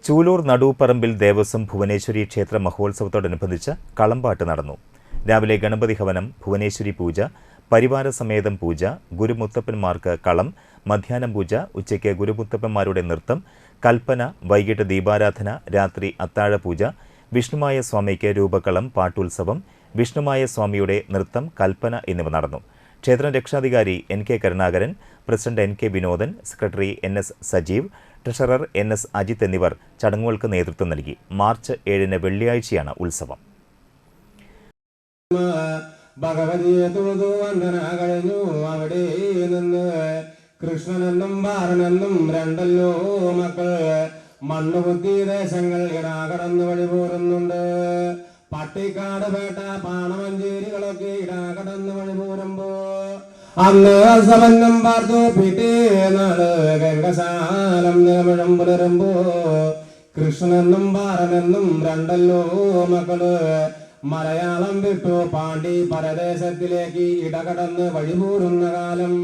ചൂലൂർ നടൂപ്പറമ്പിൽ ദേവസ്വം ഭുവനേശ്വരി ക്ഷേത്ര മഹോത്സവത്തോടനുബന്ധിച്ച് കളംപാട്ട് നടന്നു. രാവിലെ ഗണപതി ഹവനം, ഭുവനേശ്വരി പൂജ, പരിവാര സമേതം പൂജ, ഗുരുമുത്തപ്പന്മാർക്ക് കളം, മധ്യാഹ്നം പൂജ, ഉച്ചയ്ക്ക് ഗുരുമുത്തപ്പന്മാരുടെ നൃത്തം, കൽപ്പന, വൈകിട്ട് ദീപാരാധന, രാത്രി അത്താഴപൂജ, വിഷ്ണുമായ സ്വാമിക്ക് രൂപക്കളം, പാട്ടുത്സവം, വിഷ്ണുമായ സ്വാമിയുടെ നൃത്തം, കൽപ്പന എന്നിവ നടന്നു. ക്ഷേത്ര രക്ഷാധികാരി NK Karunakaran, president NK Vinodan, secretary NS Sajeev, treasurer NS Ajith എന്നിവർ ചടങ്ങുകൾക്ക് നേതൃത്വം നൽകി. മാർച്ച് 7 വെള്ളിയാഴ്ചയാണ് ഉത്സവം. ഭഗവതിയെ തൊഴുതു വന്ദന കഴിഞ്ഞു. അവിടെ നിന്ന് കൃഷ്ണനെന്നും ബാലനെന്നും രണ്ടല്ലോ മക്കൾ. മണ്ണുകുത്തി ദേശങ്ങൾ ഇടാകടന്ന് വഴിപോരുന്നുണ്ട്. പട്ടിക്കാട് പേട്ട പാണമഞ്ചേരികളൊക്കെ ഇടാകടന്ന് വഴിപോരുമ്പോ അന്ന് അസമന്നം പാർത്തു പിറ്റേ നാട് ഗംഗശാലം നിലമിഴം പുലരുമ്പോ കൃഷ്ണനെന്നും ബാലനെന്നും രണ്ടല്ലോ മക്കള്. മലയാളം വിട്ടു പാണ്ഡി പരദേശത്തിലേക്ക് ഇടകടന്ന് വഴിപോരുന്ന കാലം.